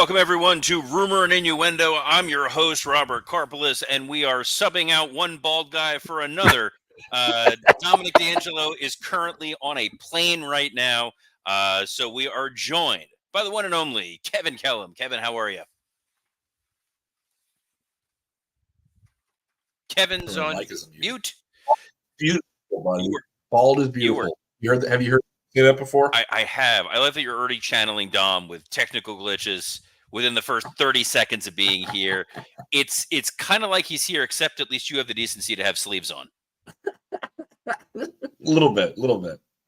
Welcome, everyone, to Rumor and Innuendo. I'm your host, Robert Karpelis, and we are subbing out one bald guy for another. Dominic D'Angelo is currently on a plane right now, so we are joined by the one and only Kevin Kellum. Kevin, how are you? Kevin's on mute. Beautiful, buddy. Bald is beautiful. Have you heard me say that before? I have. I love that you're already channeling Dom with technical glitches within the first 30 seconds of being here. It's kind of like he's here, except at least you have the decency to have sleeves on. A little bit.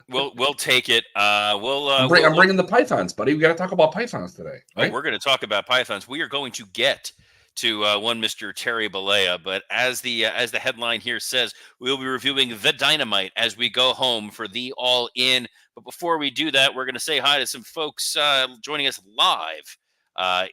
We'll take it. I'm bringing the pythons, buddy. We got to talk about pythons today. Right? Oh, we're going to talk about pythons. We are going to get to one Mr. Terry Bollea, but as the headline here says, we'll be reviewing the Dynamite as we go home for the All In. But before we do that, we're going to say hi to some folks joining us live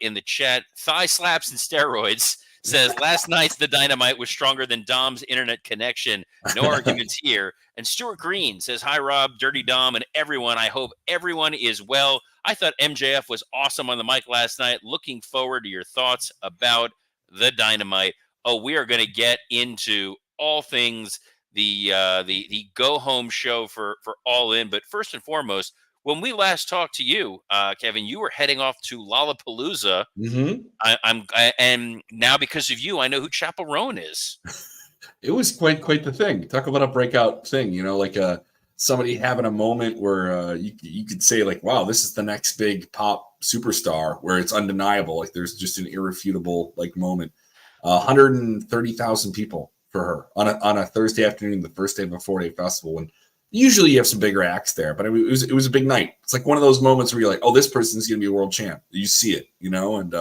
in the chat. Thigh slaps and steroids says last night's The Dynamite was stronger than Dom's internet connection. No arguments here. And Stuart Green says, hi, Rob, Dirty Dom, and everyone. I hope everyone is well. I thought MJF was awesome on the mic last night. Looking forward to your thoughts about The Dynamite. Oh, we are going to get into all things the go home show for All In. But first and foremost, when we last talked to you, Kevin, you were heading off to Lollapalooza. Mm-hmm. And now because of you, I know who Chapel Roan is. It was quite the thing. Talk about a breakout thing, like somebody having a moment where you could say like, wow, this is the next big pop superstar, where it's undeniable. Like there's just an irrefutable like moment. 130,000 people for her on a Thursday afternoon, the first day of a 4-day festival. And usually you have some bigger acts there, but it was a big night. It's like one of those moments where you're like, oh, this person's going to be a world champ. You see it, and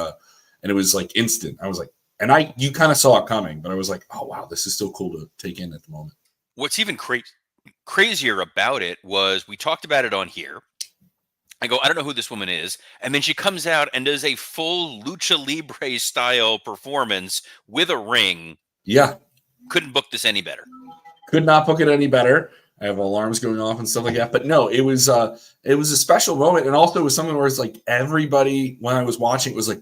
it was like instant. I was like, and you kind of saw it coming, but I was like, oh, wow, this is so cool to take in at the moment. What's even crazier about it was we talked about it on here. I go, I don't know who this woman is. And then she comes out and does a full Lucha Libre style performance with a ring. Yeah. Couldn't book this any better. Could not book it any better. I have alarms going off and stuff like that. But no, it was a special moment. And also it was something where it's like everybody, when I was watching, it was like,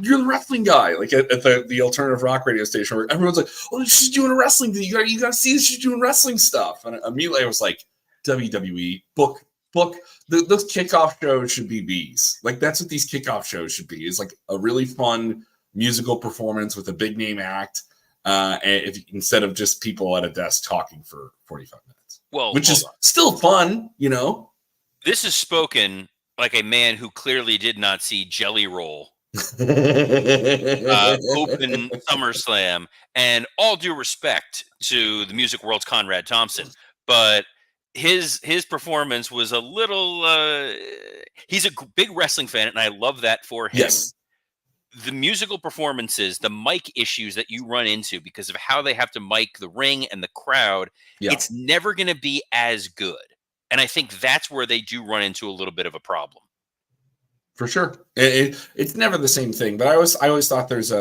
you're the wrestling guy, like at the alternative rock radio station, where everyone's like, oh, she's doing a wrestling thing. You got to see she's doing wrestling stuff. And immediately I was like, WWE, book. Those kickoff shows should be these. Like, that's what these kickoff shows should be. It's like a really fun musical performance with a big name act. Instead of just people at a desk talking for 45 minutes. Well, which is still fun, This is spoken like a man who clearly did not see Jelly Roll open SummerSlam, and all due respect to the music world's Conrad Thompson, but his performance was a little he's a big wrestling fan, and I love that for him. Yes. The musical performances, the mic issues that you run into because of how they have to mic the ring and the crowd, It's never going to be as good. And I think that's where they do run into a little bit of a problem. For sure. It's never the same thing, but I always thought there's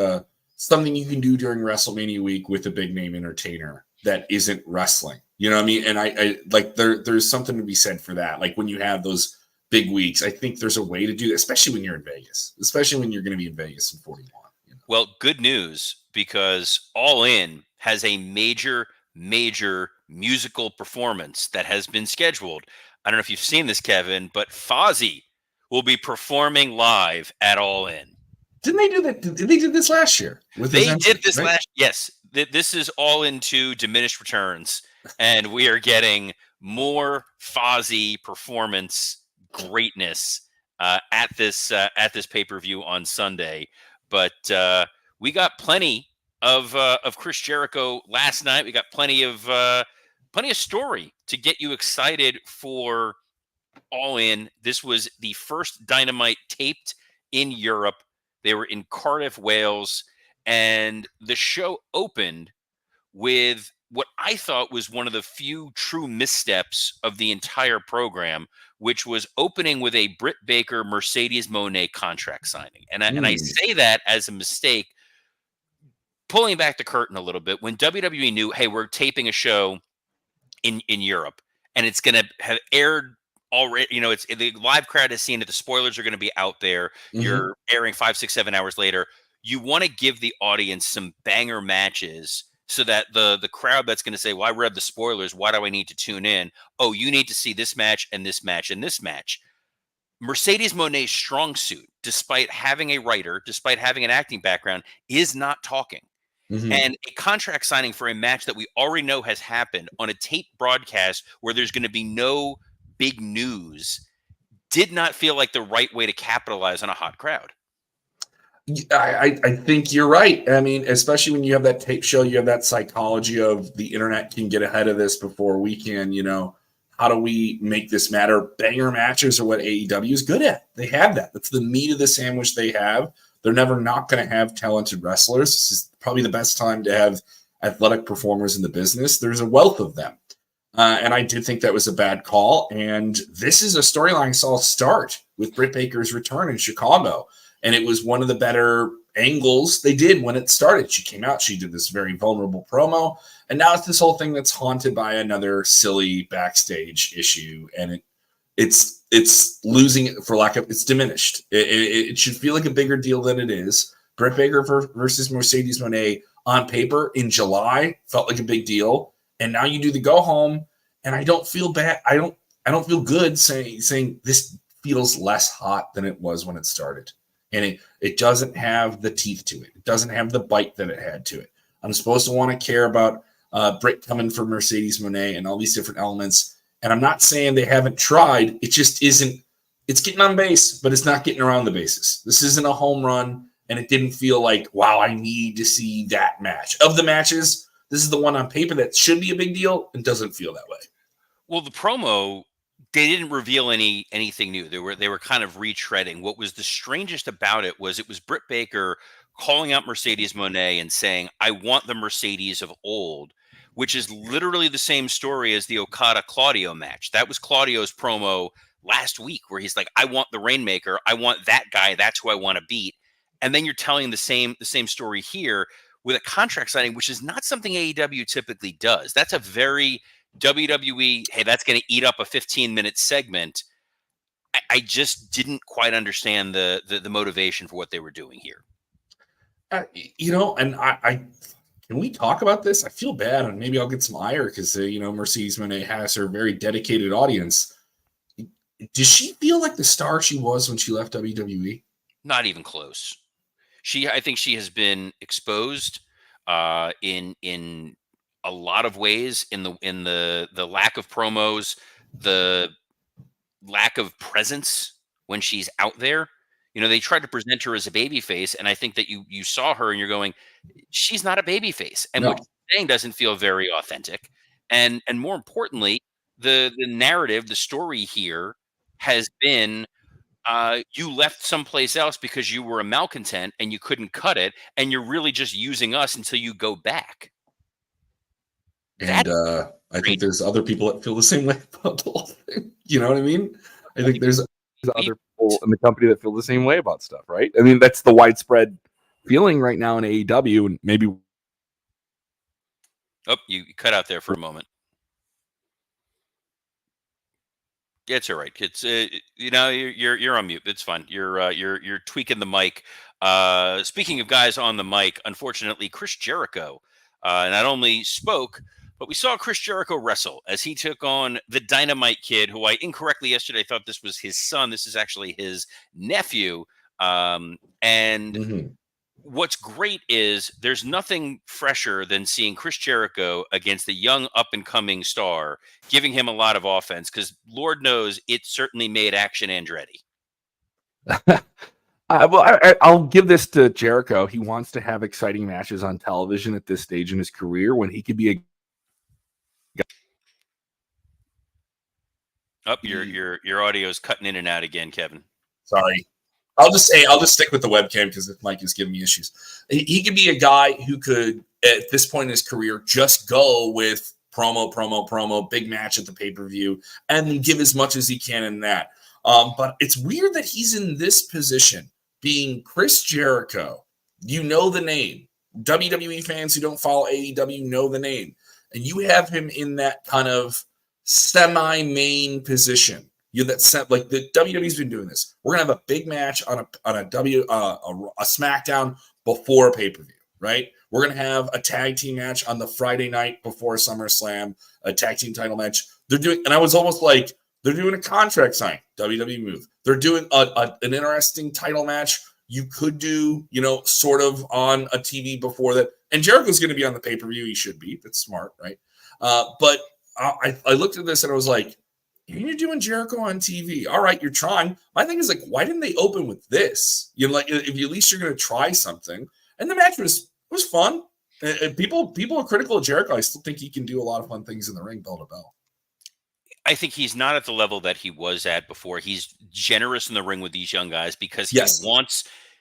something you can do during WrestleMania week with a big name entertainer that isn't wrestling. You know what I mean? And I like there's something to be said for that. Like when you have those big weeks, I think there's a way to do that, especially when you're in Vegas, especially when you're going to be in Vegas in 41. Well, good news, because All In has a major musical performance that has been scheduled. I don't know if you've seen this, Kevin, but Fozzy will be performing live at All In. Didn't they do that? They did this last year. Yes. This is All In 2 diminished returns, and we are getting more Fozzy performance greatness at this pay-per-view on Sunday. But we got plenty of Chris Jericho last night. We got plenty of story to get you excited for All In. This was the first Dynamite taped in Europe. They were in Cardiff, Wales, and the show opened with what I thought was one of the few true missteps of the entire program, which was opening with a Britt Baker Mercedes Moné contract signing. And I say that as a mistake, pulling back the curtain a little bit, when WWE knew, hey, we're taping a show in Europe, and it's going to have aired already, it's the live crowd has seen it. The spoilers are going to be out there. Mhm. You're airing 5, 6, 7 hours later. You want to give the audience some banger matches so that the crowd that's going to say, well, I read the spoilers, why do I need to tune in? Oh, you need to see this match and this match and this match. Mercedes Moné's strong suit, despite having a writer, despite having an acting background, is not talking. Mhm. And a contract signing for a match that we already know has happened on a tape broadcast where there's going to be no big news did not feel like the right way to capitalize on a hot crowd. I think you're right. I mean, especially when you have that tape show, you have that psychology of the internet can get ahead of this before we can. How do we make this matter? Banger matches are what AEW is good at. They have that. That's the meat of the sandwich they have. They're never not going to have talented wrestlers. This is probably the best time to have athletic performers in the business. There's a wealth of them. And I did think that was a bad call. And this is a storyline I saw start with Britt Baker's return in Chicago. And it was one of the better angles they did when it started. She came out, she did this very vulnerable promo. And now it's this whole thing that's haunted by another silly backstage issue. And it's losing it for lack of, it's diminished. It should feel like a bigger deal than it is. Britt Baker versus Mercedes Moné on paper in July felt like a big deal. And now you do the go home, and I don't feel bad. I don't feel good saying this feels less hot than it was when it started. And it doesn't have the teeth to it. It doesn't have the bite that it had to it. I'm supposed to want to care about Britt coming for Mercedes Moné and all these different elements. And I'm not saying they haven't tried. It just isn't. It's getting on base, but it's not getting around the bases. This isn't a home run, and it didn't feel like, wow, I need to see that match. Of the matches, this is the one on paper that should be a big deal and doesn't feel that way. Well, the promo, they didn't reveal anything new. They were kind of retreading. What was the strangest about it was Britt Baker calling out Mercedes Moné and saying, "I want the Mercedes of old," which is literally the same story as the Okada Claudio match. That was Claudio's promo last week, where he's like, "I want the Rainmaker. I want that guy. That's who I want to beat." And then you're telling the same story here with a contract signing, which is not something AEW typically does. That's a very WWE, hey, that's going to eat up a 15-minute segment. I just didn't quite understand the motivation for what they were doing here. And I can we talk about this? I feel bad, and maybe I'll get some ire because Mercedes Moné has her very dedicated audience. Does she feel like the star she was when she left WWE? Not even close. I think she has been exposed in a lot of ways in the lack of promos, the lack of presence when she's out there. They tried to present her as a baby face, and I think that you saw her and you're going, she's not a baby face. And what No. she's saying doesn't feel very authentic. And more importantly, the narrative, the story here has been you left someplace else because you were a malcontent and you couldn't cut it, and you're really just using us until you go back. And That's I think great. there's other people that feel the same way about the whole thing. You know what I mean? I think there's other people in the company that feel the same way about stuff, right? I mean, that's the widespread feeling right now in AEW, and maybe. Oh, you cut out there for a moment. Yeah, it's all right. It's you're on mute. It's fine. You're tweaking the mic. Speaking of guys on the mic, unfortunately, Chris Jericho not only spoke, but we saw Chris Jericho wrestle as he took on the Dynamite Kid, who I incorrectly yesterday thought this was his son. This is actually his nephew. And Mhm. what's great is there's nothing fresher than seeing Chris Jericho against the young up and coming star, giving him a lot of offense, because Lord knows it certainly made Action Andretti. I'll give this to Jericho. He wants to have exciting matches on television at this stage in his career when he could be a. Oh, your audio is cutting in and out again, Kevin. Sorry. I'll just stick with the webcam because this mic is giving me issues. He could be a guy who could, at this point in his career, just go with promo, big match at the pay-per-view, and give as much as he can in that. But it's weird that he's in this position, being Chris Jericho. You know the name. WWE fans who don't follow AEW know the name. And you have him in that kind of semi-main position. You have that set, like the WWE's been doing this. We're gonna have a big match on a SmackDown before a pay-per-view, right? We're gonna have a tag team match on the Friday night before SummerSlam, a tag team title match. They're doing, and I was almost like, they're doing a contract sign, WWE move. They're doing an interesting title match. You could do, sort of on a TV before that. And Jericho's going to be on the pay-per-view. He should be. That's smart, right? But I looked at this and I was like, you're doing Jericho on TV. All right, you're trying. My thing is like, why didn't they open with this? Like, if at least you're going to try something. And the match was fun. And people are critical of Jericho. I still think he can do a lot of fun things in the ring, bell to bell. I think he's not at the level that he was at before. He's generous in the ring with these young guys because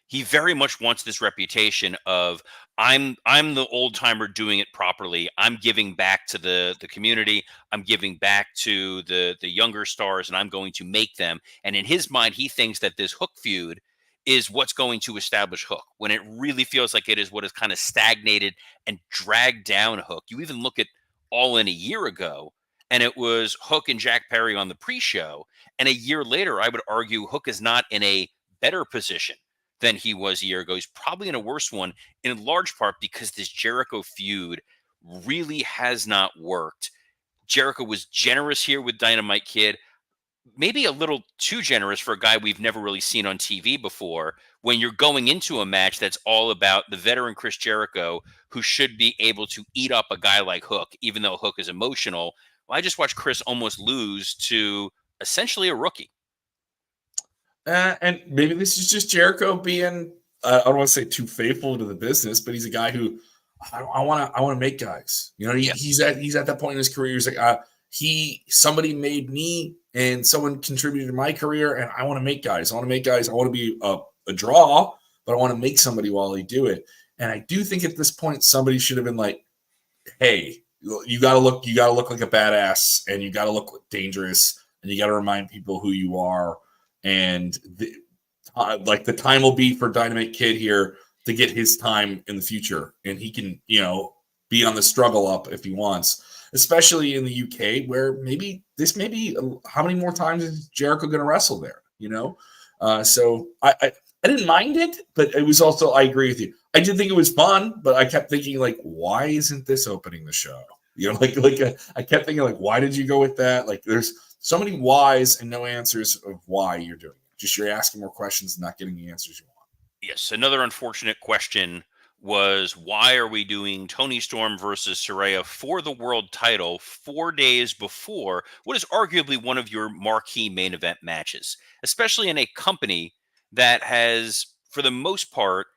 he very much wants this reputation of I'm the old timer doing it properly. I'm giving back to the community. I'm giving back to the younger stars, and I'm going to make them. And in his mind, he thinks that this Hook feud is what's going to establish Hook, when it really feels like it is what has kind of stagnated and dragged down Hook. You even look at All In a year ago, and it was Hook and Jack Perry on the pre-show. And a year later, I would argue Hook is not in a better position than he was a year ago. He's probably in a worse one, in large part because this Jericho feud really has not worked. Jericho was generous here with Dynamite Kid, maybe a little too generous for a guy we've never really seen on TV before, when you're going into a match that's all about the veteran Chris Jericho, who should be able to eat up a guy like Hook, even though Hook is emotional. Well, I just watched Chris almost lose to essentially a rookie. And maybe this is just Jericho being, I don't want to say too faithful to the business, but he's a guy who I want to make guys. He's at that point in his career. He's like, somebody made me and someone contributed to my career, and I want to make guys. I want to be a draw, but I want to make somebody while they do it. And I do think at this point, somebody should have been like, hey, you gotta look like a badass, and you gotta look dangerous, and you gotta remind people who you are. And the time will be for Dynamite Kid here to get his time in the future, and he can, be on the struggle up if he wants, especially in the UK, where maybe how many more times is Jericho going to wrestle there? So I didn't mind it, but it was also, I agree with you. I did think it was fun, but I kept thinking like, why isn't this opening the show? I kept thinking like, why did you go with that? Like, there's so many whys and no answers of why you're doing it. Just you're asking more questions and not getting the answers you want. Yes, another unfortunate question was, why are we doing Toni Storm versus Saraya for the world title 4 days before what is arguably one of your marquee main event matches, especially in a company that has, for the most part,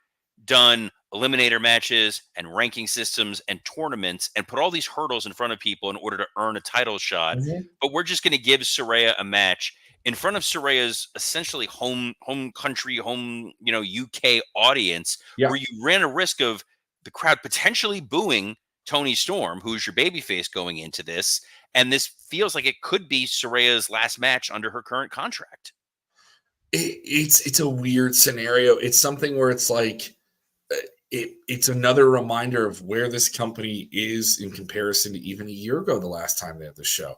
done eliminator matches and ranking systems and tournaments and put all these hurdles in front of people in order to earn a title shot. Mm-hmm. But we're just going to give Saraya a match in front of Saraya's essentially home country, UK audience, where you ran a risk of the crowd potentially booing Toni Storm, who's your babyface going into this. And this feels like it could be Saraya's last match under her current contract. It's a weird scenario. It's something where it's like, it's another reminder of where this company is in comparison to even a year ago, the last time they had the show.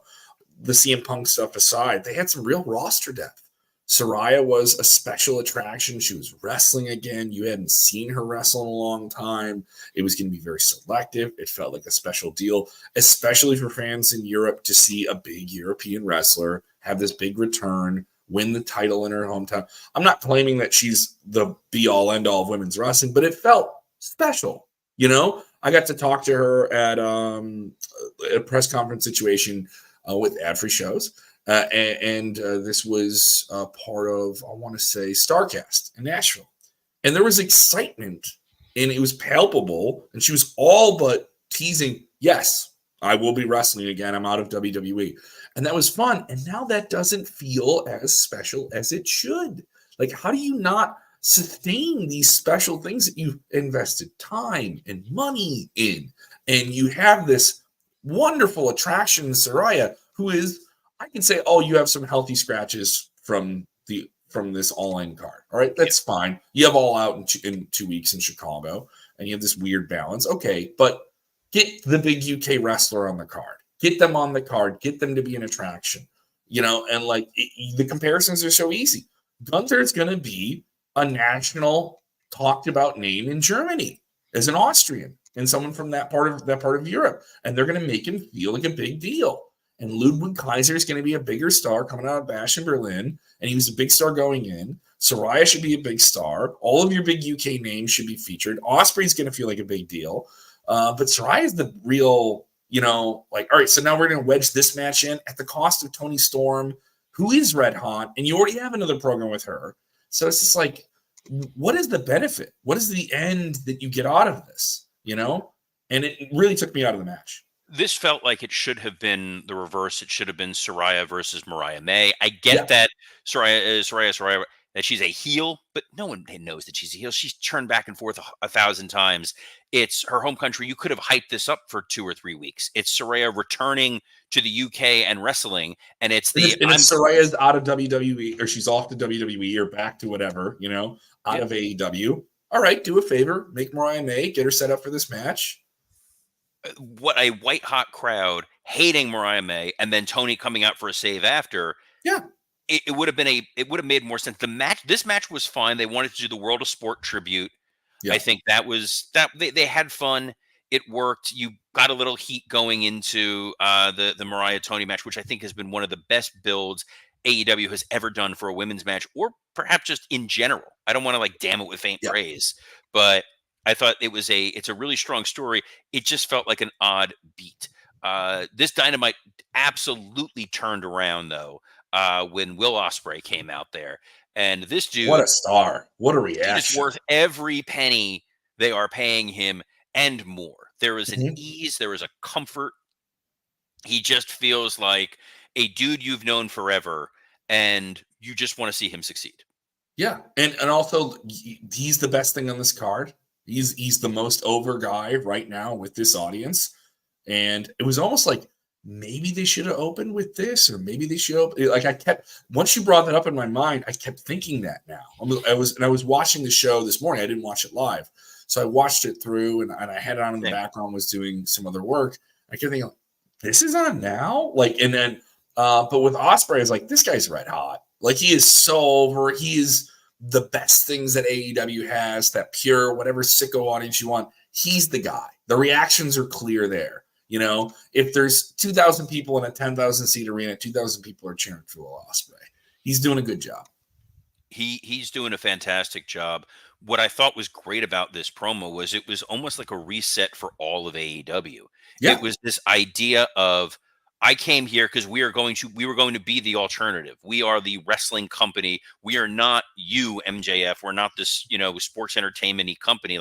The CM Punk stuff aside, they had some real roster depth. Saraya was a special attraction. She was wrestling again. You hadn't seen her wrestle in a long time. It was going to be very selective. It felt like a special deal, especially for fans in Europe, to see a big European wrestler have this big return, win the title in her hometown. I'm not claiming that she's the be-all, end-all of women's wrestling, but it felt special. I got to talk to her at a press conference situation with ad-free shows. And this was part of, I want to say, StarCast in Nashville. And there was excitement, and it was palpable. And she was all but teasing, yes, I will be wrestling again. I'm out of WWE. And that was fun. And now that doesn't feel as special as it should. Like, how do you not sustain these special things that you've invested time and money in? And you have this wonderful attraction in Saraya, who is, I can say, oh, you have some healthy scratches from this all-in card. All right, that's fine. You have All Out in 2 weeks in Chicago, and you have this weird balance. Okay, but get the big UK wrestler on the card. Get them on the card. Get them to be an attraction. and like the comparisons are so easy. Gunther is going to be a national talked about name in Germany as an Austrian and someone from that part of Europe, and they're going to make him feel like a big deal. And Ludwig Kaiser is going to be a bigger star coming out of Bash in Berlin, and he was a big star going in. Saraya should be a big star. All of your big UK names should be featured. Osprey's going to feel like a big deal, but Saraya is the real, all right, so now we're going to wedge this match in at the cost of Toni Storm, who is red hot, and you already have another program with her. So it's just like, what is the benefit? What is the end that you get out of this? And it really took me out of the match. This felt like it should have been the reverse. It should have been Saraya versus Mariah May. I get that Saraya, that she's a heel, but no one knows that she's a heel. She's turned back and forth 1,000 times. It's her home country. You could have hyped this up for 2 or 3 weeks. It's Saraya returning to the UK and wrestling, and it's Saraya's out of WWE, or she's off to WWE or back to whatever, out of AEW. All right, do a favor, make Mariah May, get her set up for this match. What a white hot crowd hating Mariah May, and then Tony coming out for a save after. Yeah. It would have made more sense. This match was fine. They wanted to do the World of Sport tribute. Yeah. I think they had fun. It worked. You got a little heat going into the Mariah Tony match, which I think has been one of the best builds AEW has ever done for a women's match, or perhaps just in general. I don't want to damn it with faint praise, but I thought it's a really strong story. It just felt like an odd beat. This Dynamite absolutely turned around though when Will Ospreay came out there, and this dude, what a star! What a reaction! He's worth every penny they are paying him and more. There is an ease, there is a comfort. He just feels like a dude you've known forever, and you just want to see him succeed. Yeah, and also he's the best thing on this card. He's the most over guy right now with this audience, and it was almost like maybe they should have opened with this, or maybe they should. Once you brought that up in my mind, I kept thinking that. Now I was watching the show this morning. I didn't watch it live, so I watched it through, and I had it on in the background. Was doing some other work. I kept thinking, this is on now, and then. But with Ospreay, it's like, this guy's red hot. He is so over. He is the best things that AEW has, that pure, whatever sicko audience you want. He's the guy. The reactions are clear there. If there's 2,000 people in a 10,000 seat arena, 2,000 people are cheering for Will Ospreay. He's doing a good job. He's doing a fantastic job. What I thought was great about this promo was it was almost like a reset for all of AEW. Yeah. It was this idea of, I came here because we were going to be the alternative. We are the wrestling company. We are not you, MJF. We're not this, sports entertainment-y company.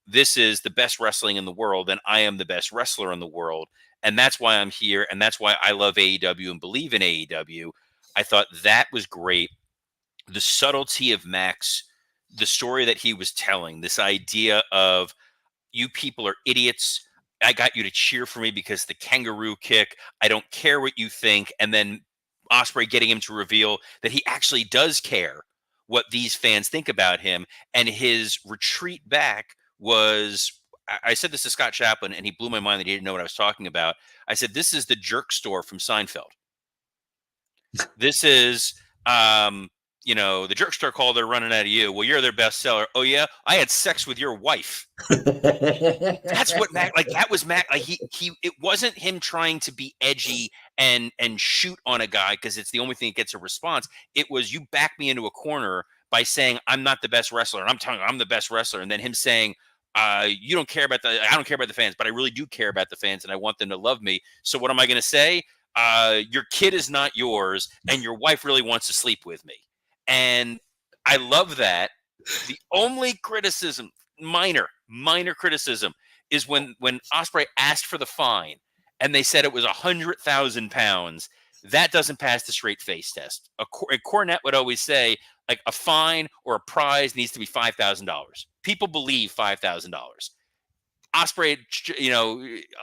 This is the best wrestling in the world, and I am the best wrestler in the world. And that's why I'm here, and that's why I love AEW and believe in AEW. I thought that was great. The subtlety of Max, the story that he was telling, this idea of, you people are idiots. I got you to cheer for me because the kangaroo kick, I don't care what you think. And then Ospreay getting him to reveal that he actually does care what these fans think about him. And his retreat back was, I said this to Scott Chaplin, and he blew my mind that he didn't know what I was talking about. I said, this is the jerk store from Seinfeld. This is, the jerk store call, they're running out of you. Well, you're their best seller. Oh yeah, I had sex with your wife. That's what Mac, that was Mac. It wasn't him trying to be edgy and shoot on a guy because it's the only thing that gets a response. It was, you back me into a corner by saying I'm not the best wrestler, and I'm telling you I'm the best wrestler, and then him saying, you don't care about I don't care about the fans, but I really do care about the fans, and I want them to love me. So what am I going to say? Your kid is not yours, and your wife really wants to sleep with me. And I love that. The only criticism, minor criticism, is when Ospreay asked for the fine and they said it was 100,000 pounds. That doesn't pass the straight face test. Cornette would always say, a fine or a prize needs to be $5,000. People believe $5,000. Ospreay,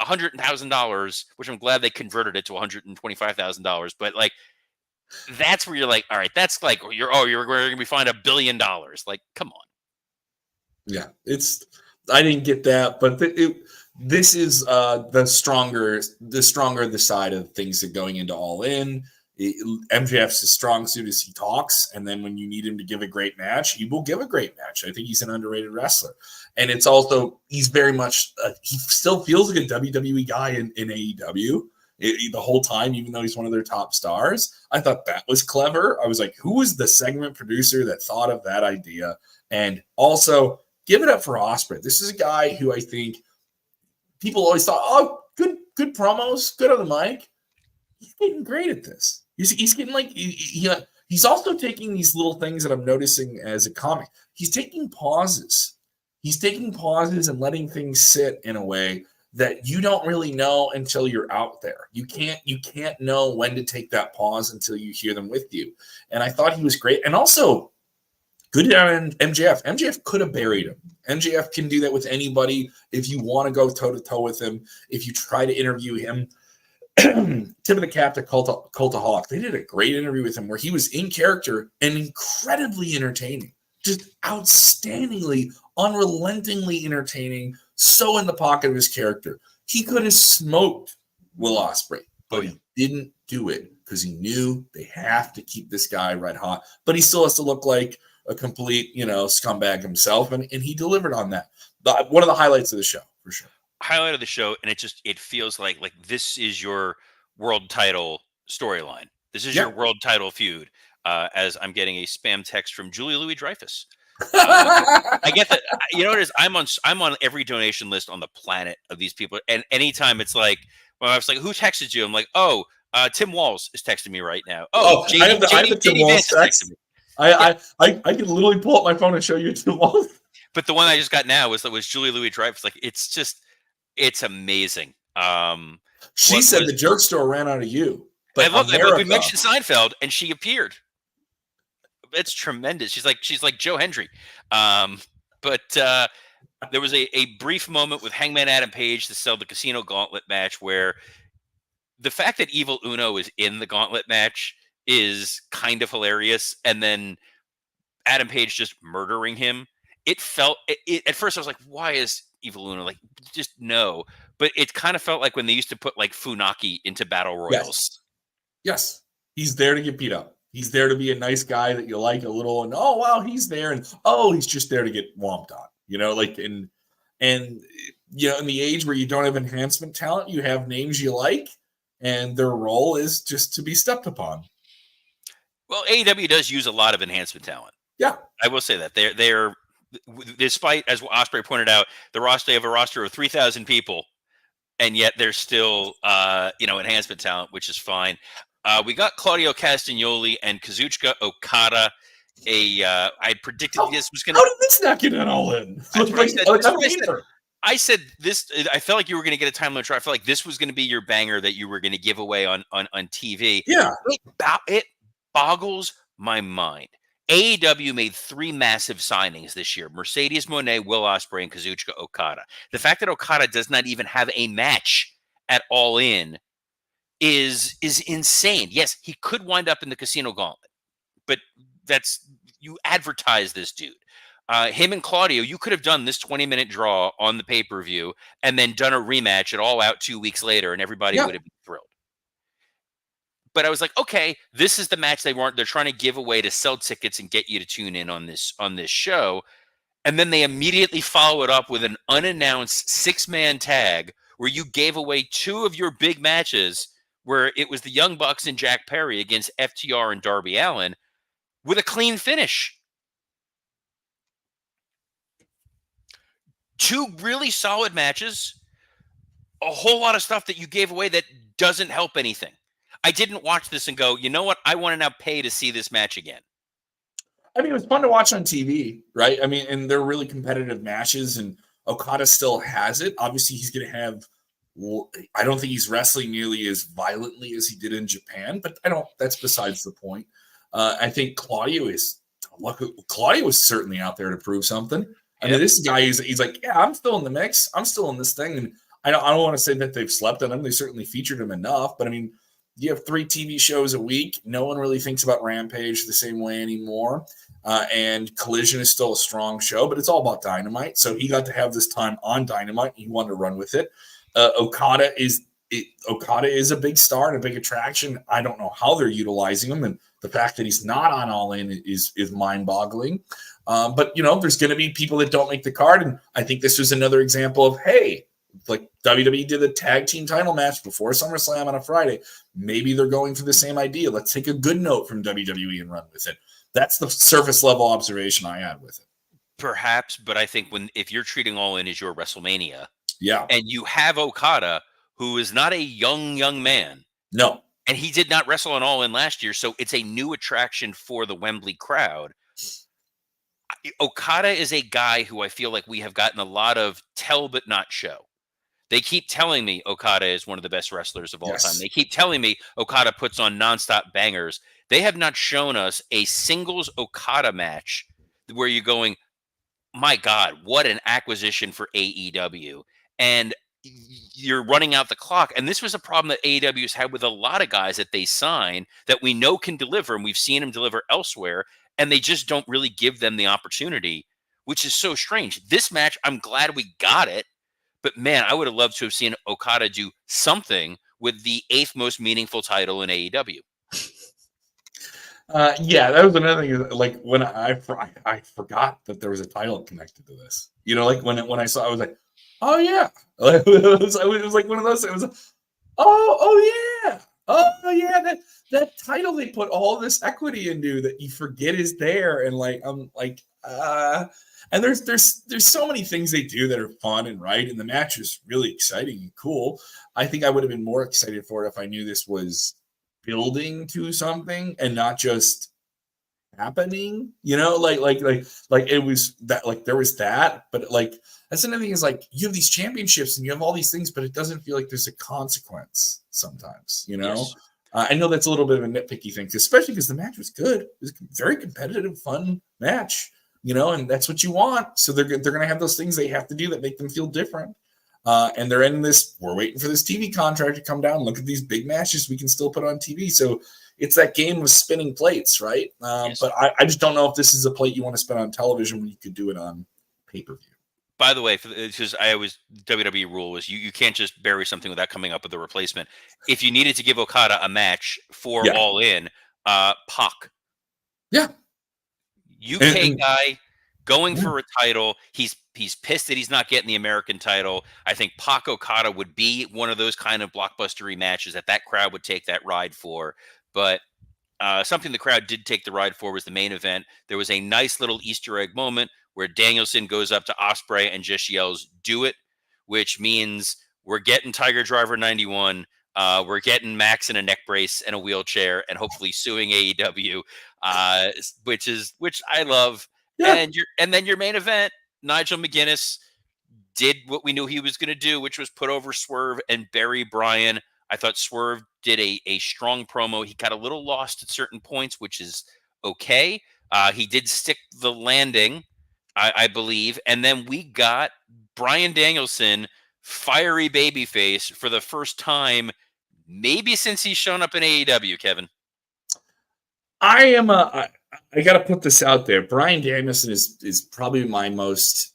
$100,000, which I'm glad they converted it to $125,000. But that's where you're like, all right, that's you're going to be fined $1 billion. Come on. Yeah, I didn't get that, but this is the stronger the side of things that going into All In. MJF's his strong suit is he talks, and then when you need him to give a great match, he will give a great match. I think he's an underrated wrestler, and it's also he's very much he still feels like a WWE guy in AEW the whole time, even though he's one of their top stars. I thought that was clever. I was like, who was the segment producer that thought of that idea? And also, give it up for Ospreay. This is a guy who I think people always thought, oh, good promos, good on the mic. He's getting great at this. He's getting like he's also taking these little things that I'm noticing as a comic. He's taking pauses. He's taking pauses and letting things sit in a way that you don't really know until you're out there. You can't know when to take that pause until you hear them with you. And I thought he was great. And also good on MJF. MJF could have buried him. MJF can do that with anybody. If you want to go toe-to-toe with him, if you try to interview him, Tip of the cap to Cultaholic. They did a great interview with him where he was in character and incredibly entertaining. Just outstandingly, unrelentingly entertaining, so in the pocket of his character. He could have smoked Will Ospreay, but he didn't do it because he knew they have to keep this guy red hot. But he still has to look like a complete, scumbag himself, and he delivered on that. One of the highlights of the show, for sure. Highlight of the show, and it feels like this is your world title storyline. This is your world title feud. As I'm getting a spam text from Julie Louis-Dreyfus. I get that. You know what it is? I'm on every donation list on the planet of these people, and anytime it's like, when I was like, "Who texted you?" I'm like, "Oh, Tim Walls is texting me right now." Oh, I have the Tim Walls text. I can literally pull up my phone and show you Tim Walls. But the one I just got now was Julie Louis-Dreyfus. Like, it's amazing. She said the jerk store ran out of you. But I love that. But we mentioned Seinfeld, and she appeared. It's tremendous. She's like Joe Hendry. But there was a brief moment with Hangman Adam Page to sell the Casino Gauntlet match, where the fact that Evil Uno is in the Gauntlet match is kind of hilarious, and then Adam Page just murdering him. It felt at first I was like, why is Evil Uno just no? But it kind of felt like when they used to put Funaki into battle royals. Yes. He's there to get beat up. He's there to be a nice guy that you like a little, and oh wow, he's there, and oh, he's just there to get whomped on. In the age where you don't have enhancement talent, you have names you like, and their role is just to be stepped upon. Well, AEW does use a lot of enhancement talent. Yeah, I will say that they're despite, as Ospreay pointed out, they have a roster of 3,000 people, and yet there's still enhancement talent, which is fine. We got Claudio Castagnoli and Kazuchika Okada. I predicted this was going to. How did this not get it all in? I said this. I felt like you were going to get a time limit. I felt like this was going to be your banger that you were going to give away on TV. Yeah, it boggles my mind. AEW made 3 massive signings this year: Mercedes Moné, Will Ospreay, and Kazuchika Okada. The fact that Okada does not even have a match at All In is insane. Yes, he could wind up in the Casino Gauntlet, but you advertise this dude. Him and Claudio, you could have done this 20-minute draw on the pay-per-view and then done a rematch at All Out 2 weeks later, and everybody would have been thrilled. But I was like, okay, this is the match they're trying to give away to sell tickets and get you to tune in on this show. And then they immediately follow it up with an unannounced 6-man tag where you gave away 2 of your big matches, where it was the Young Bucks and Jack Perry against FTR and Darby Allin, with a clean finish. 2 really solid matches, a whole lot of stuff that you gave away that doesn't help anything. I didn't watch this and go, you know what? I want to now pay to see this match again. I mean, it was fun to watch on TV, right? I mean, and they're really competitive matches, and Okada still has it. Obviously, he's going to have. I don't think he's wrestling nearly as violently as he did in Japan, but that's besides the point. I think Claudio is certainly out there to prove something. I mean, this guy he's like, yeah, I'm still in the mix. I'm still in this thing, and I don't want to say that they've slept on him. They certainly featured him enough, but I mean, you have 3 TV shows a week. No one really thinks about Rampage the same way anymore. And Collision is still a strong show, but it's all about Dynamite. So he got to have this time on Dynamite. And he wanted to run with it. Okada is Okada is a big star and a big attraction. I don't know how they're utilizing him, and the fact that he's not on All In is mind-boggling. But there's going to be people that don't make the card, and I think this was another example of, hey, like WWE did a tag team title match before SummerSlam on a Friday. Maybe they're going for the same idea. Let's take a good note from WWE and run with it. That's the surface level observation I had with it. Perhaps, but I think if you're treating All In as your WrestleMania, yeah, and you have Okada, who is not a young man, no, and he did not wrestle on All In last year, so it's a new attraction for the Wembley crowd. Okada is a guy who I feel like we have gotten a lot of tell but not show. They keep telling me Okada is one of the best wrestlers of all time. They keep telling me Okada puts on nonstop bangers. They have not shown us a singles Okada match where you're going, my God, what an acquisition for AEW. And you're running out the clock. And this was a problem that AEW has had with a lot of guys that they sign that we know can deliver, and we've seen them deliver elsewhere, and they just don't really give them the opportunity, which is so strange. This match, I'm glad we got it. But man, I would have loved to have seen Okada do something with the 8th most meaningful title in AEW. That was another thing. Like when I forgot that there was a title connected to this. Like when I saw, I was like, oh yeah. It was like one of those. It was, oh yeah, that title they put all this equity into that you forget is there, and and there's so many things they do that are fun and right, and the match is really exciting and cool. I think I would have been more excited for it if I knew this was building to something and not just happening, like it was that, like there was that, but like that's another thing is like you have these championships and you have all these things, but it doesn't feel like there's a consequence sometimes, Yes. I know that's a little bit of a nitpicky thing, especially because the match was good. It was a very competitive, fun match, and that's what you want. So they're going to have those things they have to do that make them feel different. And they're in this, we're waiting for this TV contract to come down. Look at these big matches we can still put on TV. So it's that game of spinning plates, right? Yes. But I just don't know if this is a plate you want to spin on television when you could do it on pay-per-view. By the way, because WWE rule is you can't just bury something without coming up with a replacement. If you needed to give Okada a match for All In, Pac. Yeah. UK guy going for a title. He's pissed that he's not getting the American title. I think Pac Okada would be one of those kind of blockbustery matches that crowd would take that ride for. But something the crowd did take the ride for was the main event. There was a nice little Easter egg moment where Danielson goes up to Ospreay and just yells, "Do it," which means we're getting Tiger Driver 91. We're getting Max in a neck brace and a wheelchair and hopefully suing AEW, which I love. Yeah. And then your main event, Nigel McGuinness did what we knew he was going to do, which was put over Swerve and bury Bryan. I thought Swerve did a strong promo. He got a little lost at certain points, which is okay. He did stick the landing, I believe. And then we got Bryan Danielson, fiery babyface, for the first time, maybe since he's shown up in AEW, Kevin. I got to put this out there. Bryan Danielson is probably my most,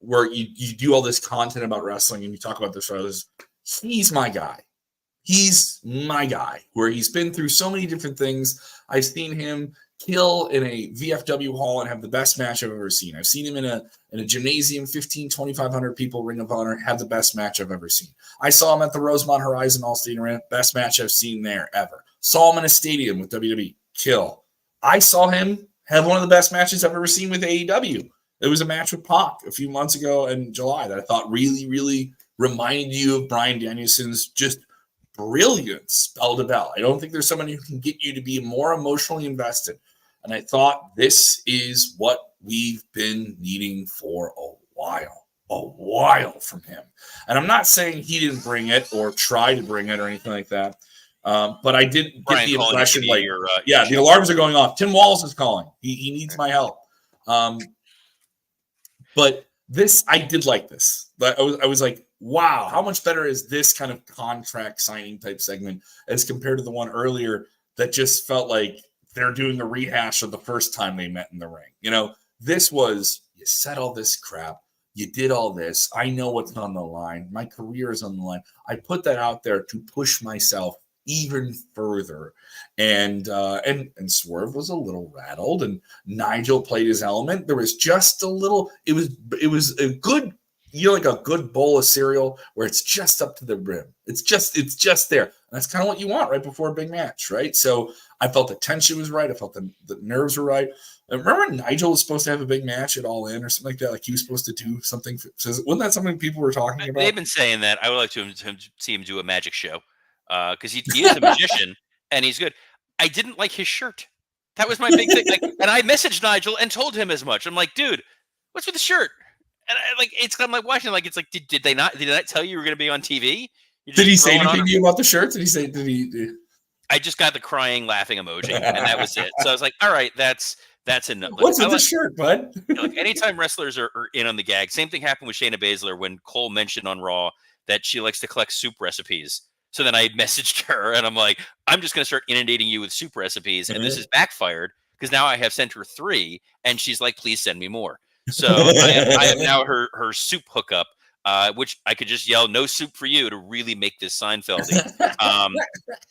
where you do all this content about wrestling and you talk about this, he's my guy. He's my guy, where he's been through so many different things. I've seen him kill in a VFW hall and have the best match I've ever seen. I've seen him in a gymnasium, 2,500 people, Ring of Honor, have the best match I've ever seen. I saw him at the Rosemont Horizon All-State Arena, best match I've seen there ever. Saw him in a stadium with WWE, kill. I saw him have one of the best matches I've ever seen with AEW. It was a match with Pac a few months ago in July that I thought really, really reminded you of Bryan Danielson's just brilliance, bell to bell. I don't think there's somebody who can get you to be more emotionally invested. And I thought this is what we've been needing for a while from him. And I'm not saying he didn't bring it or try to bring it or anything like that. But I did get the impression the alarms are going off. Tim Wallace is calling. He needs my help. But this, I did like this. But I was like, wow, how much better is this kind of contract signing type segment as compared to the one earlier that just felt like they're doing a rehash of the first time they met in the ring. This was, you said all this crap. You did all this. I know what's on the line. My career is on the line. I put that out there to push myself even further. And Swerve was a little rattled, and Nigel played his element. There was just a little. It was a good, like a good bowl of cereal where it's just up to the rim. It's just there. And that's kind of what you want right before a big match, right? So I felt the tension was right. I felt the nerves were right. And remember Nigel was supposed to have a big match at All In or something like that? Like he was supposed to do something. Wasn't that something people were talking about? They've been saying that. I would like to see him do a magic show because he is a magician and he's good. I didn't like his shirt. That was my big thing. And I messaged Nigel and told him as much. I'm like, dude, what's with the shirt? And I'm like watching, like, it's like, did they not tell you were going to be on TV? Did he say anything to you about the shirt? Did he? I just got the crying, laughing emoji, and that was it. So I was like, all right, that's enough. What's with the shirt, bud? Like anytime wrestlers are in on the gag, same thing happened with Shayna Baszler when Cole mentioned on Raw that she likes to collect soup recipes. So then I messaged her and I'm like, I'm just going to start inundating you with soup recipes. And this has backfired because now I have sent her 3 and she's like, please send me more. So I am now her soup hookup, which I could just yell, no soup for you to really make this Seinfeldy.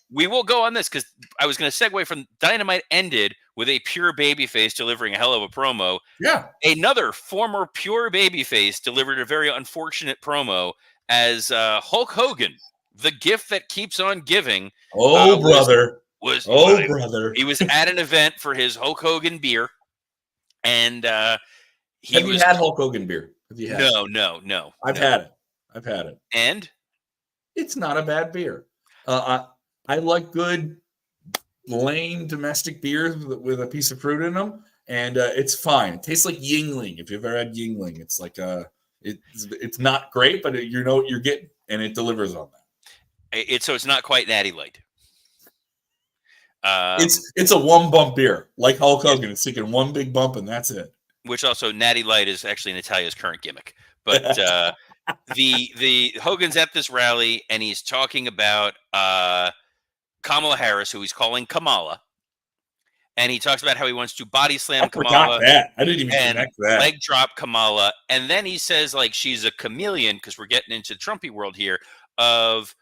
We will go on this because I was going to segue from Dynamite ended with a pure babyface delivering a hell of a promo. Yeah. Another former pure babyface delivered a very unfortunate promo as Hulk Hogan, the gift that keeps on giving. Brother. Brother. He was at an event for his Hulk Hogan beer. And have you had Hulk Hogan beer? Have you had No. I've had it. And? It's not a bad beer. I like good, lame domestic beers with a piece of fruit in them, and it's fine. It tastes like Yingling. If you've ever had Yingling, it's like it's not great, but you know what you're getting, and it delivers on that. So it's not quite Natty Light. It's a one bump beer, like Hulk Hogan. It's taking one big bump, and that's it. Which also Natty Light is actually Natalia's current gimmick, but the Hogan's at this rally and he's talking about Kamala Harris, who he's calling Kamala, and he talks about how he wants to body slam Kamala. That. I didn't even connect that. Leg drop Kamala, and then he says like she's a chameleon because we're getting into the Trumpy world here of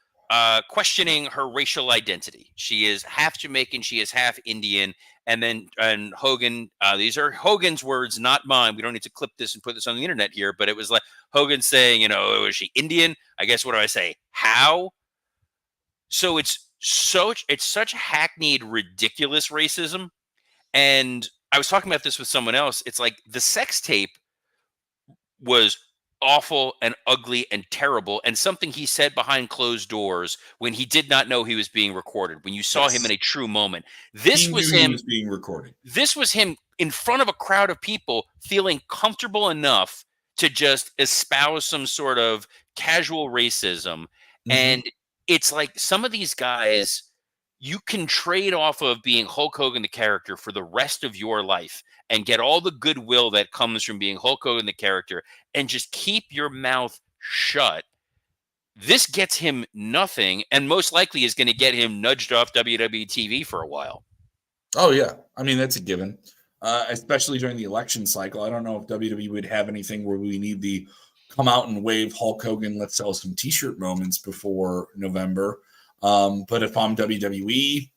questioning her racial identity. She is half Jamaican, she is half Indian, and Hogan. These are Hogan's words, not mine. We don't need to clip this and put this on the internet here, but it was like Hogan saying, is she Indian? I guess what do I say? How? So it's such hackneyed, ridiculous racism. And I was talking about this with someone else. It's like the sex tape was awful and ugly and terrible, and something he said behind closed doors when he did not know he was being recorded, when you saw him in a true moment. This was him being recorded. This was him in front of a crowd of people feeling comfortable enough to just espouse some sort of casual racism. And it's like some of these guys, you can trade off of being Hulk Hogan the character for the rest of your life and get all the goodwill that comes from being Hulk Hogan the character and just keep your mouth shut. This gets him nothing, and most likely is going to get him nudged off WWE TV for a while. Oh, yeah. I mean, that's a given, especially during the election cycle. I don't know if WWE would have anything where we need the come out and wave Hulk Hogan, let's sell some T-shirt moments before November. But if I'm WWE,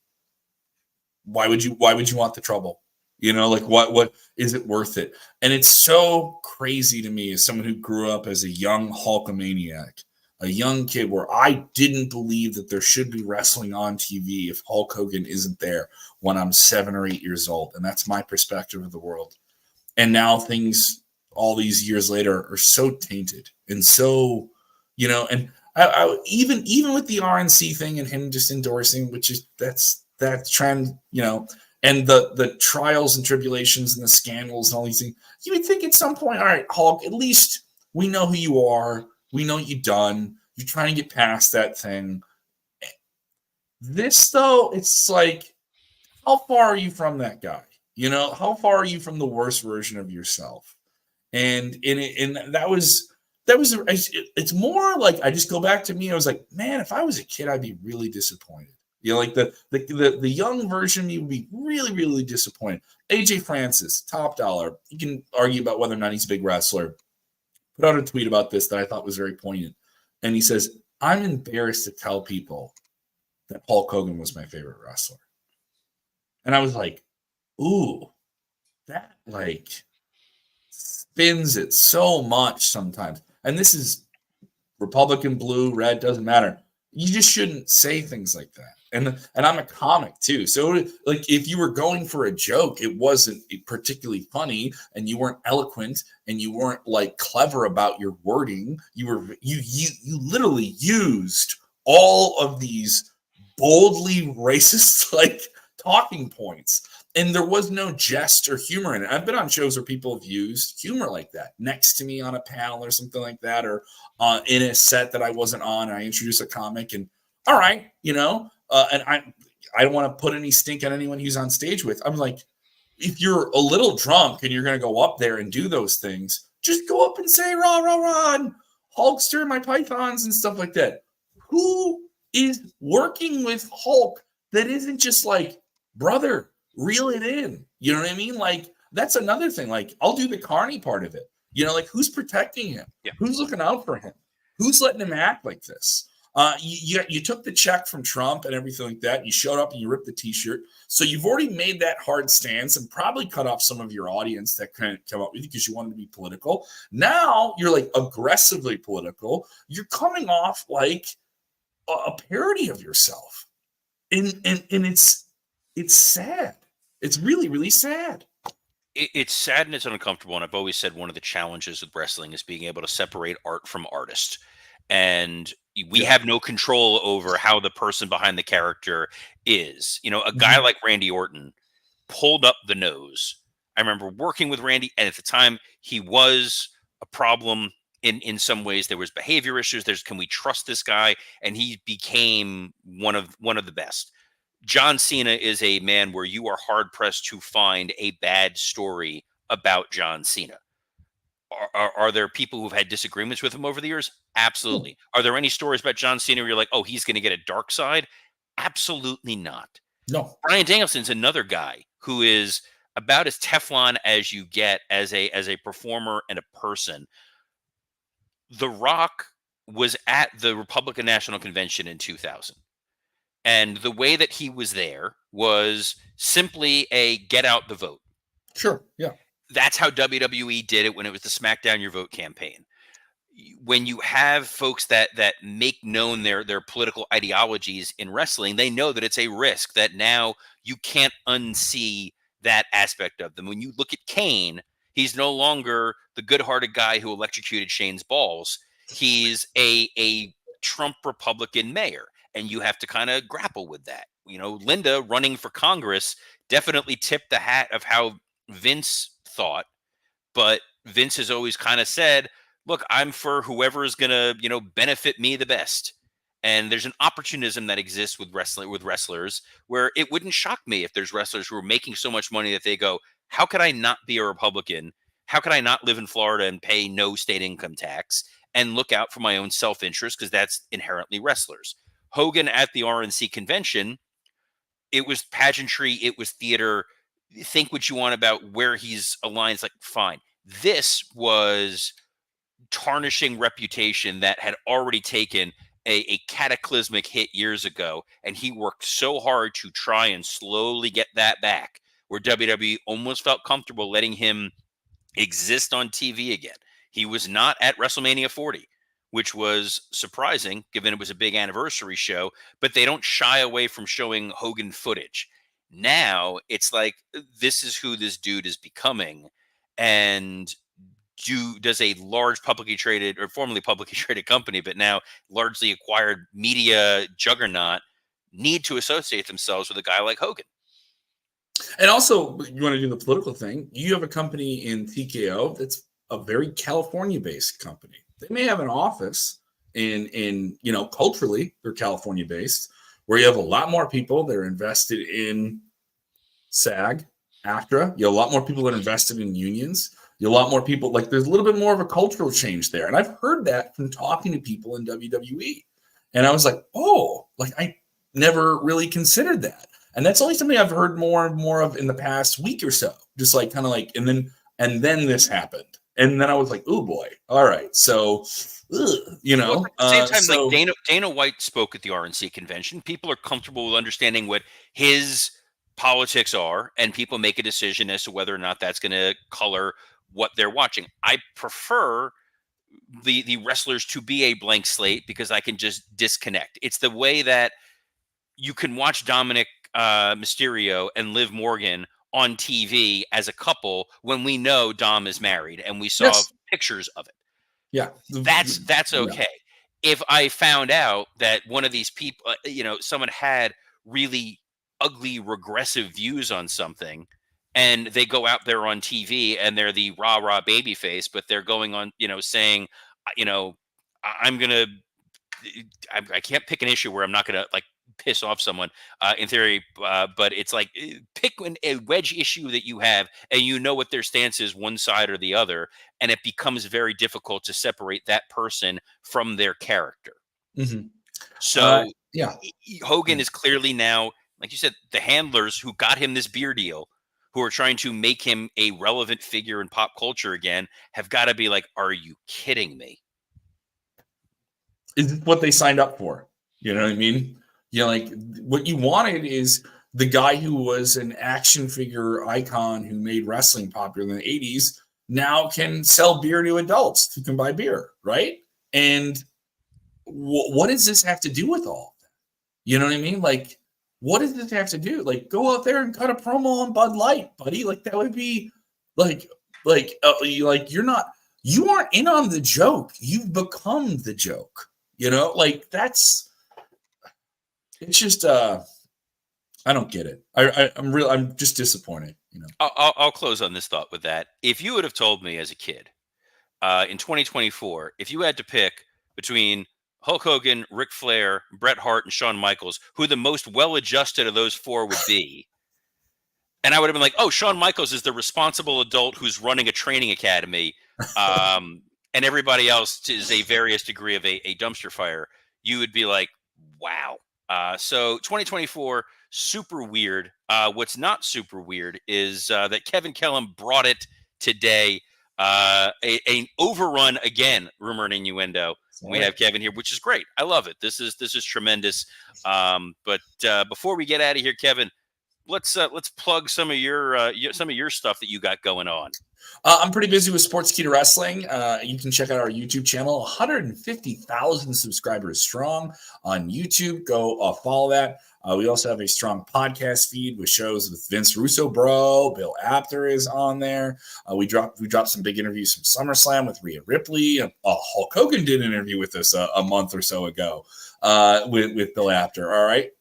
why would you want the trouble? Like what is it worth it? And it's so crazy to me as someone who grew up as a young Hulkamaniac, a young kid where I didn't believe that there should be wrestling on TV if Hulk Hogan isn't there when I'm 7 or 8 years old. And that's my perspective of the world. And now things all these years later are so tainted and so, and I even with the RNC thing and him just endorsing, which is that trend, and the trials and tribulations and the scandals and all these things, you would think at some point, all right, Hulk, at least we know who you are. We know what you've done. You're trying to get past that thing. This, though, it's like, how far are you from that guy? How far are you from the worst version of yourself? And that was it's more like I just go back to me. I was like, man, if I was a kid, I'd be really disappointed. Like the young version of me would be really, really disappointed. AJ Francis, top dollar. You can argue about whether or not he's a big wrestler. put out a tweet about this that I thought was very poignant. And he says, I'm embarrassed to tell people that Hulk Hogan was my favorite wrestler. And I was like, ooh, that like spins it so much sometimes. And this is Republican, blue, red, doesn't matter. You just shouldn't say things like that. And I'm a comic too. So like if you were going for a joke, it wasn't particularly funny and you weren't eloquent and you weren't like clever about your wording. You literally used all of these boldly racist like talking points. And there was no jest or humor in it. I've been on shows where people have used humor like that next to me on a panel or something like that, or in a set that I wasn't on. And I introduce a comic and all right, and I don't want to put any stink on anyone he's on stage with. I'm like, if you're a little drunk and you're going to go up there and do those things, just go up and say, rah, rah, rah, and Hulk stir my pythons and stuff like that. Who is working with Hulk that isn't just like, brother, reel it in? You know what I mean? Like, that's another thing. Like, I'll do the Carney part of it. Like who's protecting him? Yeah. Who's looking out for him? Who's letting him act like this? You took the check from Trump and everything like that. You showed up and you ripped the t-shirt. So you've already made that hard stance and probably cut off some of your audience that couldn't come up with you because you wanted to be political. Now you're like aggressively political. You're coming off like a parody of yourself. And it's sad. It's really, really sad. It's sad and it's uncomfortable. And I've always said one of the challenges with wrestling is being able to separate art from artist. And we have no control over how the person behind the character is. A guy like Randy Orton pulled up the nose. I remember working with Randy, and at the time he was a problem in some ways. There was behavior issues. Can we trust this guy? And he became one of the best. John Cena is a man where you are hard pressed to find a bad story about John Cena. Are there people who've had disagreements with him over the years? Absolutely. Are there any stories about John Cena where you're like, oh, he's going to get a dark side? Absolutely not. No. Bryan Danielson's another guy who is about as Teflon as you get as a performer and a person. The Rock was at the Republican National Convention in 2000. And the way that he was there was simply a get out the vote. Sure. Yeah. That's how WWE did it when it was the SmackDown Your Vote campaign. When you have folks that make known their political ideologies in wrestling, they know that it's a risk that now you can't unsee that aspect of them. When you look at Kane, he's no longer the good-hearted guy who electrocuted Shane's balls. He's a Trump Republican mayor, and you have to kind of grapple with that. Linda running for Congress definitely tipped the hat of how Vince thought, but Vince has always kind of said, look, I'm for whoever is going to, benefit me the best. And there's an opportunism that exists with wrestlers where it wouldn't shock me if there's wrestlers who are making so much money that they go, how could I not be a Republican? How could I not live in Florida and pay no state income tax and look out for my own self-interest? Because that's inherently wrestlers. Hogan at the RNC convention, it was pageantry, it was theater. Think what you want about where he's aligned. It's like, fine. This was tarnishing reputation that had already taken a cataclysmic hit years ago, and he worked so hard to try and slowly get that back, where WWE almost felt comfortable letting him exist on TV again. He was not at WrestleMania 40, which was surprising given it was a big anniversary show, but they don't shy away from showing Hogan footage. Now it's like, this is who this dude is becoming. And does a large publicly traded or formerly publicly traded company, but now largely acquired media juggernaut need to associate themselves with a guy like Hogan? And also, you want to do the political thing. You have a company in TKO that's a very California-based company. They may have an office in culturally, they're California-based, where you have a lot more people that are invested in SAG, ACTRA. You have a lot more people that are invested in unions. You have a lot more people, like there's a little bit more of a cultural change there. And I've heard that from talking to people in WWE. And I was like, oh, like I never really considered that. And that's only something I've heard more and more of in the past week or so. Just like kind of like, and then this happened. and then I was like, oh boy, all right. So, you know, well, at the same time, so like Dana White spoke at the RNC convention. People are comfortable with understanding what his politics are, and people make a decision as to whether or not that's going to color what they're watching. I prefer the wrestlers to be a blank slate because I can just disconnect. It's the way that you can watch Dominic Mysterio and Liv Morgan on TV as a couple when we know Dom is married and we saw yes, pictures of it. yeah, That's yeah. okay. If I found out that one of these people, someone had really ugly regressive views on something, and they go out there on TV and they're the rah rah baby face, but they're going on, saying, I'm gonna, I can't pick an issue where I'm not gonna like piss off someone in theory, but it's like pick a wedge issue that you have and you know what their stance is one side or the other, and it becomes very difficult to separate that person from their character. Mm-hmm. So yeah, Hogan is clearly now, like you said, the handlers who got him this beer deal, who are trying to make him a relevant figure in pop culture again, have got to be like, are you kidding me? Is what they signed up for? You know what I mean? Like what you wanted is the guy who was an action figure icon who made wrestling popular in the 80s now can sell beer to adults who can buy beer, right? And what does this have to do with all of that? You know what I mean? Like, what does this have to do? Like, go out there and cut a promo on Bud Light, buddy. Like, that would be like you're not, you aren't in on the joke. You've become the joke. Like it's just, I don't get it. I'm just disappointed. I'll close on this thought with that. If you would have told me as a kid in 2024, if you had to pick between Hulk Hogan, Ric Flair, Bret Hart, and Shawn Michaels, who the most well-adjusted of those four would be, and I would have been like, oh, Shawn Michaels is the responsible adult who's running a training academy, and everybody else is a various degree of a dumpster fire, you would be like, wow. So 2024, super weird. What's not super weird is that Kevin Kellam brought it today. An overrun again, rumor and innuendo. We have Kevin here, which is great. I love it. This is tremendous. But before we get out of here, Kevin, let's plug some of your stuff that you got going on. I'm pretty busy with Sportskeeda Wrestling. You can check out our YouTube channel, 150,000 subscribers strong on YouTube. Go follow that. We also have a strong podcast feed with shows with Vince Russo, bro. Bill Apter is on there. We dropped some big interviews from SummerSlam with Rhea Ripley. Hulk Hogan did an interview with us a month or so ago with Bill Apter. All right.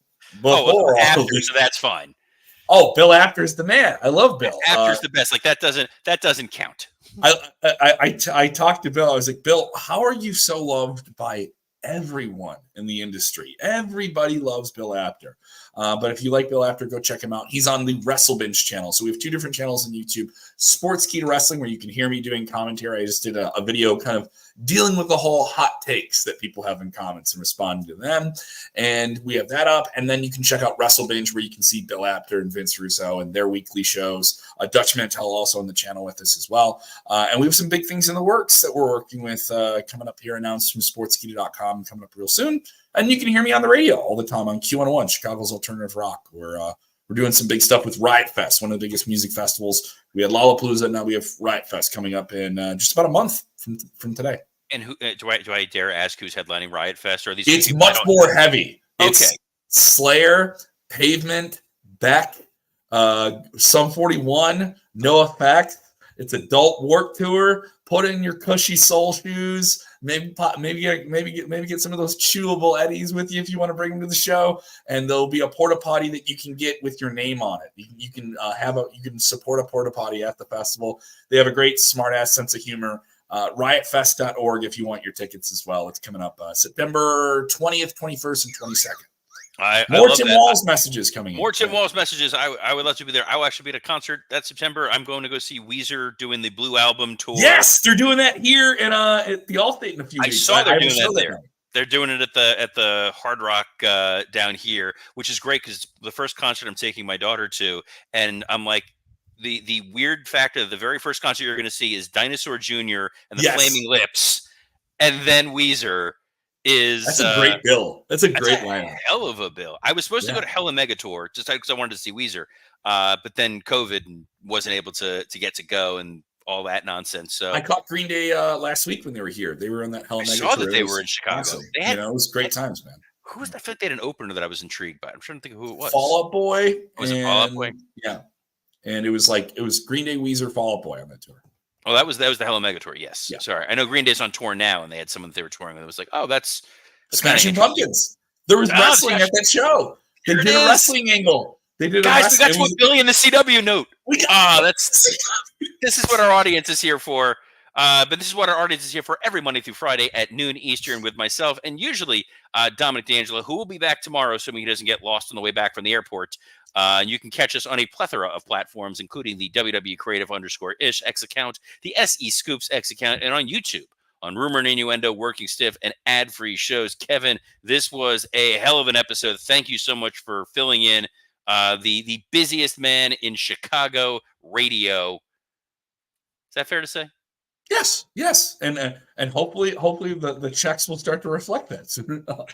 So that's fine. Oh, Bill Apter's the man. I love Bill. Apter's the best. Like that doesn't count. I talked to Bill. I was like, Bill, how are you so loved by everyone in the industry? Everybody loves Bill Apter. But if you like Bill Apter, go check him out. He's on the WrestleBinge channel. So we have two different channels on YouTube. Sportskeeda Wrestling, where you can hear me doing commentary. I just did a video kind of dealing with the whole hot takes that people have in comments and responding to them. And we have that up. And then you can check out WrestleBinge, where you can see Bill Apter and Vince Russo and their weekly shows. Dutch Mantel also on the channel with us as well. And we have some big things in the works that we're working with coming up here, announced from sportskeeda.com, coming up real soon. And you can hear me on the radio all the time on Q101, Chicago's Alternative Rock. We're doing some big stuff with Riot Fest, one of the biggest music festivals. We had Lollapalooza, and now we have Riot Fest coming up in just about a month from today. And who do I dare ask who's headlining Riot Fest? Or are these? It's much more heavy. It's okay. Slayer, Pavement, Beck, Sum 41, No Effect. It's Adult Warped Tour. Put in your cushy soul shoes. Maybe get some of those chewable Eddies with you if you want to bring them to the show. And there'll be a porta potty that you can get with your name on it. You can support a porta potty at the festival. They have a great smart ass sense of humor. Riotfest.org if you want your tickets as well. It's coming up September 20th, 21st, and 22nd. More Tim Walls messages coming in. More Tim Walls messages. I would love to be there. I will actually be at a concert that September. I'm going to go see Weezer doing the Blue Album tour. Yes, they're doing that here at the Allstate in a few weeks. I saw they're doing that there. They're doing it at the Hard Rock down here, which is great because it's the first concert I'm taking my daughter to, and I'm like, the weird factor, the very first concert you're going to see is Dinosaur Jr. and the Yes. Flaming Lips, and then Weezer is. That's a great bill. That's a great lineup. Hell of a bill. I was supposed to go to Hella Megatour just because I wanted to see Weezer, but then COVID wasn't able to get to go and all that nonsense. So I caught Green Day last week when they were here. They were on that Hella Megatour. I saw that they were in Chicago. Awesome. It was great times, man. Who was that? I feel like they had an opener that I was intrigued by. I'm trying to think of who it was. Fall Out Boy. Was it Fall Out Boy? Yeah. And it was Green Day, Weezer, Fall Out Boy on that tour. Oh, that was the Hella Megatour. Yes. Yeah. Sorry. I know Green Day's on tour now, and they had someone that they were touring with. It was like, oh, that's Smashing Pumpkins. There was wrestling at that show. They did a wrestling angle. They did Guys, we got to a billion the CW note. This is what our audience is here for. But this is what our audience is here for every Monday through Friday at noon Eastern with myself and usually Dominic D'Angelo, who will be back tomorrow, assuming he doesn't get lost on the way back from the airport. You can catch us on a plethora of platforms, including the WWE Creative_ish X account, the SE Scoops X account, and on YouTube on Rumor and Innuendo, Working Stiff, and ad-free shows. Kevin, this was a hell of an episode. Thank you so much for filling in. The busiest man in Chicago radio. Is that fair to say? Yes, and hopefully the checks will start to reflect that soon enough.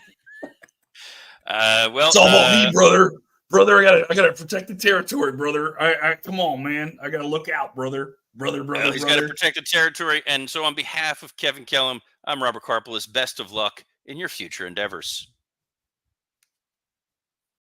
Well, it's all about me, brother. Brother, I gotta protect the territory, brother. I come on, man. I gotta look out, brother. He's got to protect the territory, and so on behalf of Kevin Kellum, I'm Robert Karpolis. Best of luck in your future endeavors.